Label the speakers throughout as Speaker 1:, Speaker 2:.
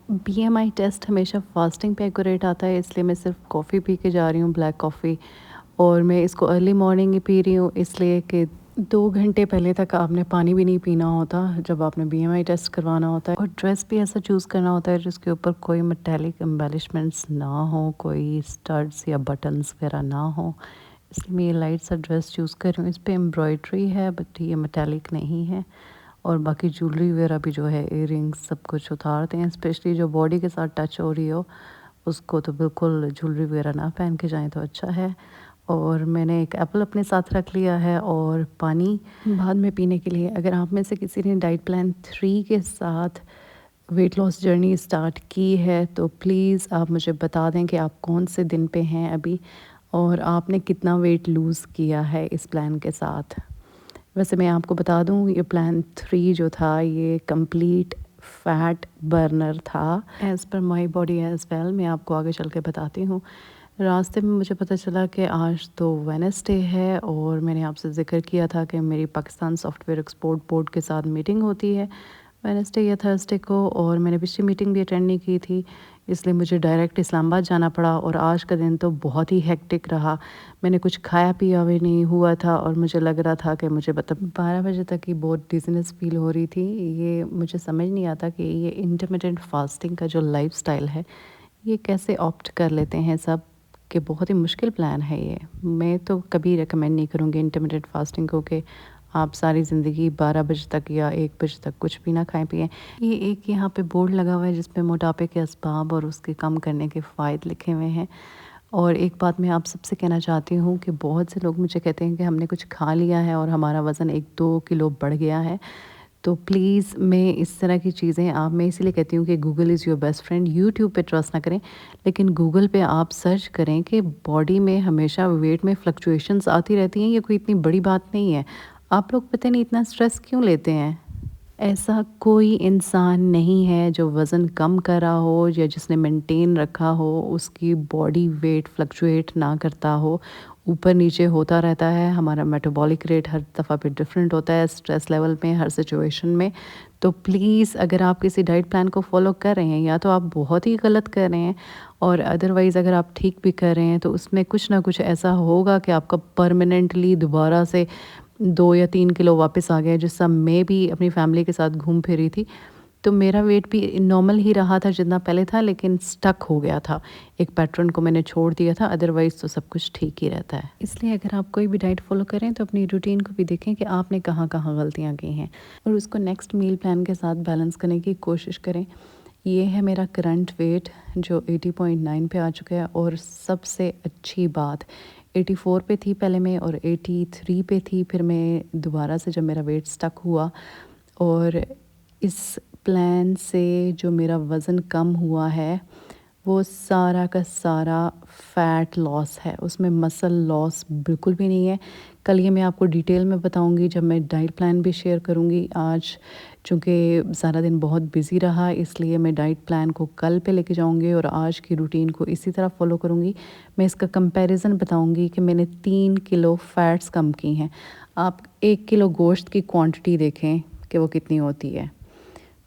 Speaker 1: BMI test हमेशा fasting पे accurate आता है, इसलिए मैं सिर्फ कॉफ़ी पी के जा रही हूँ, ब्लैक कॉफ़ी। और मैं इसको अर्ली मॉर्निंग ही पी रही हूँ, इसलिए कि 2 घंटे पहले तक आपने पानी भी नहीं पीना होता जब आपने बीएमआई टेस्ट करवाना होता है। और ड्रेस भी ऐसा चूज़ करना होता है जिसके ऊपर कोई मेटेलिक एम्बेलिशमेंट्स ना हो, कोई स्टड्स या बटन्स वगैरह ना हो। इसलिए मैं ये लाइट सा ड्रेस चूज़ कर रही हूँ। इस पर एम्ब्रॉयड्री है बट ये मेटेलिक नहीं है। और बाकी ज्वेलरी वगैरह भी जो है, इयररिंग्स, सब कुछ उतारते हैं। स्पेशली जो बॉडी के साथ टच हो रही हो उसको तो बिल्कुल ज्वेलरी वगैरह ना पहन के जाएं तो अच्छा है। और मैंने एक एप्पल अपने साथ रख लिया है और पानी बाद में पीने के लिए। अगर आप में से किसी ने डाइट प्लान 3 के साथ वेट लॉस जर्नी स्टार्ट की है तो प्लीज़ आप मुझे बता दें कि आप कौन से दिन पे हैं अभी और आपने कितना वेट लूज़ किया है इस प्लान के साथ। वैसे मैं आपको बता दूं, ये प्लान 3 जो था ये कंप्लीट फैट बर्नर था as per my body as well. मैं आपको आगे चल के बताती हूँ। रास्ते में मुझे पता चला कि आज तो वेडनेसडे है और मैंने आपसे ज़िक्र किया था कि मेरी पाकिस्तान सॉफ्टवेयर एक्सपोर्ट बोर्ड के साथ मीटिंग होती है वेडनेसडे या थर्सडे को, और मैंने पिछली मीटिंग भी अटेंड नहीं की थी, इसलिए मुझे डायरेक्ट इस्लामाबाद जाना पड़ा। और आज का दिन तो बहुत ही हेक्टिक रहा। मैंने कुछ खाया पिया भी नहीं हुआ था और मुझे लग रहा था कि मुझे मतलब 12 बजे तक ही बहुत डिज़नेस फील हो रही थी। ये मुझे समझ नहीं आता कि ये इंटरमिटेंट फास्टिंग का जो लाइफस्टाइल है ये कैसे ऑप्ट कर लेते हैं सब, कि बहुत ही मुश्किल प्लान है ये। मैं तो कभी रेकमेंड नहीं करूँगी इंटरमिटेंट फास्टिंग को कि आप सारी ज़िंदगी 12 बजे तक या 1 बजे तक कुछ भी ना खाएं पिएं। ये एक यहाँ पे बोर्ड लगा हुआ है जिस पे मोटापे के असबाब और उसके कम करने के फ़ायदे लिखे हुए हैं। और एक बात मैं आप सबसे कहना चाहती हूँ कि बहुत से लोग मुझे कहते हैं कि हमने कुछ खा लिया है और हमारा वज़न 1-2 किलो बढ़ गया है। तो प्लीज़ मैं इस तरह की चीज़ें आप मैं इसीलिए कहती हूँ कि Google is your best friend. YouTube पे ट्रस्ट ना करें, लेकिन गूगल पे आप सर्च करें कि बॉडी में हमेशा वेट में फ्लक्चुएशंस आती रहती हैं, ये कोई इतनी बड़ी बात नहीं है। आप लोग पता नहीं इतना स्ट्रेस क्यों लेते हैं। ऐसा कोई इंसान नहीं है जो वज़न कम कर रहा हो या जिसने मेंटेन रखा हो उसकी बॉडी वेट फ्लक्चुएट ना करता हो। ऊपर नीचे होता रहता है। हमारा मेटाबॉलिक रेट हर दफ़ा पे डिफरेंट होता है, स्ट्रेस लेवल में, हर सिचुएशन में। तो प्लीज़ अगर आप किसी डाइट प्लान को फॉलो कर रहे हैं या तो आप बहुत ही गलत कर रहे हैं, और अदरवाइज़ अगर आप ठीक भी कर रहे हैं तो उसमें कुछ ना कुछ ऐसा होगा कि आपका परमानेंटली दोबारा से 2 या 3 किलो वापस आ गया। जिस समय मैं भी अपनी फैमिली के साथ घूम फिरी थी तो मेरा वेट भी नॉर्मल ही रहा था जितना पहले था, लेकिन स्टक हो गया था। एक पैटर्न को मैंने छोड़ दिया था, अदरवाइज़ तो सब कुछ ठीक ही रहता है। इसलिए अगर आप कोई भी डाइट फॉलो करें तो अपनी रूटीन को भी देखें कि आपने कहाँ कहाँ गलतियाँ की हैं और उसको नेक्स्ट मील प्लान के साथ बैलेंस करने की कोशिश करें। ये है मेरा करंट वेट जो 80.9 पे आ चुका है, और सबसे अच्छी बात 84 पे थी पहले मैं और 83 पे थी, फिर मैं दोबारा से जब मेरा वेट स्टक हुआ। और इस प्लान से जो मेरा वज़न कम हुआ है वो सारा का सारा फ़ैट लॉस है, उसमें मसल लॉस बिल्कुल भी नहीं है। कल ये मैं आपको डिटेल में बताऊंगी जब मैं डाइट प्लान भी शेयर करूंगी। आज चूँकि सारा दिन बहुत बिज़ी रहा इसलिए मैं डाइट प्लान को कल पे लेके जाऊंगी और आज की रूटीन को इसी तरह फॉलो करूंगी। मैं इसका कंपैरिजन बताऊंगी कि मैंने 3 किलो फ़ैट्स कम की हैं। आप 1 किलो गोश्त की क्वांटिटी देखें कि वो कितनी होती है,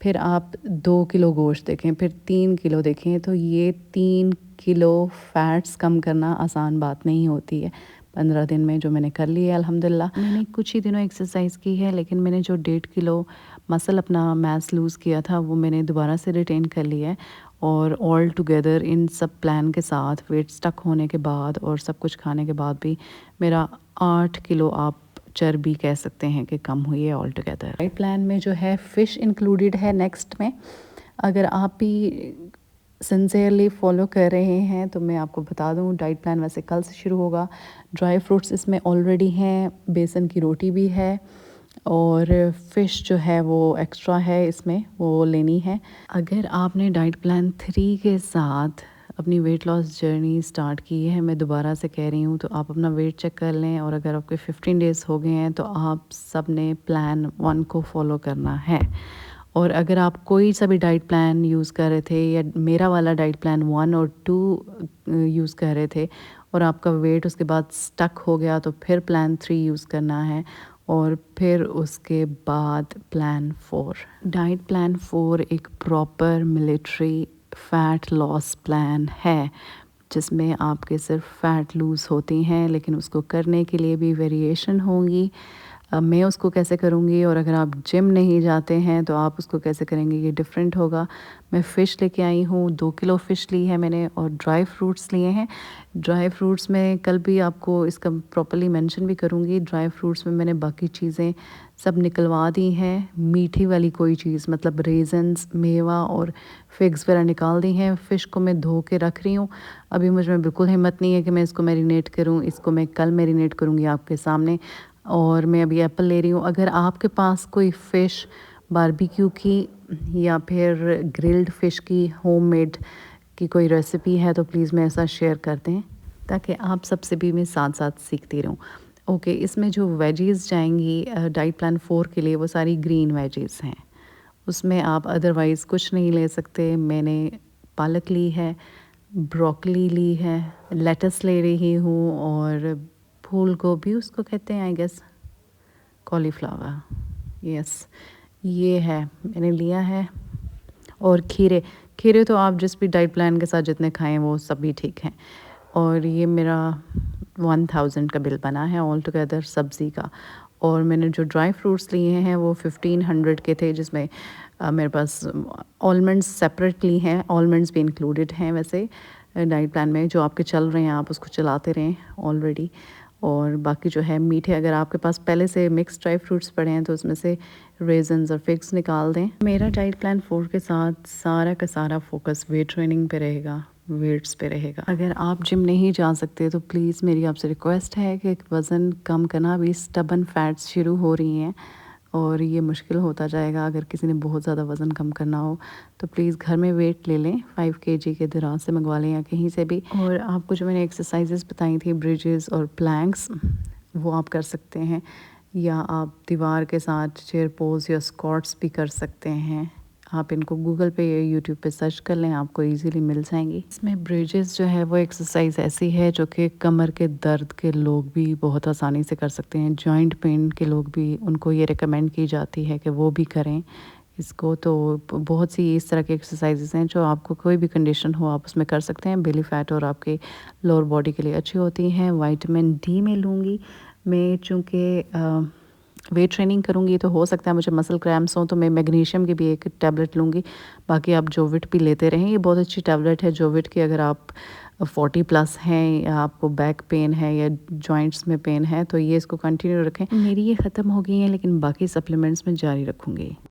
Speaker 1: फिर आप 2 किलो गोश्त देखें, फिर 3 किलो देखें, तो ये 3 किलो फ़ैट्स कम करना आसान बात नहीं होती है। 15 दिन में जो मैंने कर लिया है अल्हम्दुलिल्लाह। मैंने कुछ ही दिनों एक्सरसाइज की है, लेकिन मैंने जो 1.5 किलो मसल अपना मैस लूज़ किया था वो मैंने दोबारा से रिटेन कर लिया है। और ऑल टुगेदर इन सब प्लान के साथ वेट स्टक होने के बाद और सब कुछ खाने के बाद भी मेरा 8 किलो आप चर्बी कह सकते हैं कि कम हुई है ऑल टुगेदर। डाइट प्लान में जो है फ़िश इंक्लूडेड है नेक्स्ट में। अगर आप भी सिंसियरली फॉलो कर रहे हैं तो मैं आपको बता दूं डाइट प्लान वैसे कल से शुरू होगा। ड्राई फ्रूट्स इसमें ऑलरेडी हैं, बेसन की रोटी भी है और फ़िश जो है वो एक्स्ट्रा है, इसमें वो लेनी है। अगर आपने डाइट प्लान 3 के साथ अपनी वेट लॉस जर्नी स्टार्ट की है, मैं दोबारा से कह रही हूँ, तो आप अपना वेट चेक कर लें। और अगर आपके 15 डेज़ हो गए हैं तो आप सब ने प्लान 1 को फॉलो करना है। और अगर आप कोई सा भी डाइट प्लान यूज़ कर रहे थे या मेरा वाला डाइट प्लान 1 और 2 यूज़ कर रहे थे और आपका वेट उसके बाद स्टक हो गया तो फिर प्लान 3 यूज़ करना है। और फिर उसके बाद प्लान 4। डाइट प्लान 4 एक proper military fat loss plan है, जिसमें आपके सिर्फ फ़ैट लूज़ होती हैं, लेकिन उसको करने के लिए भी वेरिएशन होंगी। अब मैं उसको कैसे करूँगी और अगर आप जिम नहीं जाते हैं तो आप उसको कैसे करेंगे, ये डिफरेंट होगा। मैं फ़िश लेके आई हूँ, 2 किलो फ़िश ली है मैंने और ड्राई फ्रूट्स लिए हैं। ड्राई फ्रूट्स में कल भी आपको इसका प्रॉपर्ली मेंशन भी करूँगी। ड्राई फ्रूट्स में मैंने बाकी चीज़ें सब निकलवा दी हैं, मीठी वाली कोई चीज़ मतलब रेज़न्स, मेवा और फिग्स वगैरह निकाल दी हैं। फ़िश को मैं धो के रख रही हूँ। अभी मुझ में बिल्कुल हिम्मत नहीं है कि मैं इसको मैरिनेट करूँ, इसको मैं कल मैरिनेट करूँगी आपके सामने। और मैं अभी एप्पल ले रही हूँ। अगर आपके पास कोई फ़िश बारबेक्यू की या फिर ग्रिल्ड फ़िश की होममेड की कोई रेसिपी है तो प्लीज़ मेरे साथ शेयर कर दें, ताकि आप सबसे भी मैं साथ साथ सीखती रहूँ। ओके, इसमें जो वेजीज़ जाएंगी डाइट प्लान 4 के लिए, वो सारी ग्रीन वेजीज़ हैं। उसमें आप अदरवाइज़ कुछ नहीं ले सकते। मैंने पालक ली है, ब्रोकली ली है, लेटस ले रही हूँ और फूल गोभी उसको कहते हैं आई गेस, कॉलीफ्लावर, यस ये है मैंने लिया है। और खीरे, खीरे तो आप जिस भी डाइट प्लान के साथ जितने खाएं वो सभी ठीक हैं। और ये मेरा 1000 का बिल बना है ऑल टुगेदर सब्ज़ी का। और मैंने जो ड्राई फ्रूट्स लिए हैं वो 1500 के थे, जिसमें मेरे पास आलमंड्स सेपरेटली हैं, आलमंड्स भी इंक्लूडेड हैं वैसे डाइट प्लान में। जो आपके चल रहे हैं आप उसको चलाते रहें ऑलरेडी। और बाकी जो है मीठे, अगर आपके पास पहले से मिक्स ड्राई फ्रूट्स पड़े हैं तो उसमें से रेजन्स और फिग्स निकाल दें। मेरा डाइट प्लान 4 के साथ सारा का सारा फोकस वेट ट्रेनिंग पे रहेगा, वेट्स पे रहेगा। अगर आप जिम नहीं जा सकते तो प्लीज़ मेरी आपसे रिक्वेस्ट है कि वज़न कम करना, अभी स्टबन फैट्स शुरू हो रही हैं और ये मुश्किल होता जाएगा। अगर किसी ने बहुत ज़्यादा वज़न कम करना हो तो प्लीज़ घर में वेट ले लें, 5 केजी के दराज से मंगवा लें या कहीं से भी। और आपको जो मैंने एक्सरसाइजेस बताई थी, ब्रिजेस और प्लैंक्स, वो आप कर सकते हैं, या आप दीवार के साथ चेयर पोज या स्क्वाट्स भी कर सकते हैं। आप इनको गूगल पे या यूट्यूब पे सर्च कर लें, आपको इजीली मिल जाएंगी। इसमें ब्रिजेस जो है वो एक्सरसाइज ऐसी है जो कि कमर के दर्द के लोग भी बहुत आसानी से कर सकते हैं। जॉइंट पेन के लोग भी, उनको ये रिकमेंड की जाती है कि वो भी करें इसको। तो बहुत सी इस तरह की एक्सरसाइजेस हैं जो आपको कोई भी कंडीशन हो आप उसमें कर सकते हैं। बेली फैट और आपके लोअर बॉडी के लिए अच्छी होती हैं। विटामिन डी में लूँगी मैं, चूँकि वेट ट्रेनिंग करूँगी तो हो सकता है मुझे मसल क्रैम्प्स हों, तो मैं मैग्नीशियम की भी एक टैबलेट लूँगी। बाकी आप जोविट भी लेते रहें, ये बहुत अच्छी टैबलेट है जोविट की। अगर आप 40 प्लस हैं या आपको बैक पेन है या जॉइंट्स में पेन है तो ये इसको कंटिन्यू रखें। मेरी ये ख़त्म हो गई है लेकिन बाकी सप्लीमेंट्स में जारी रखूँगी।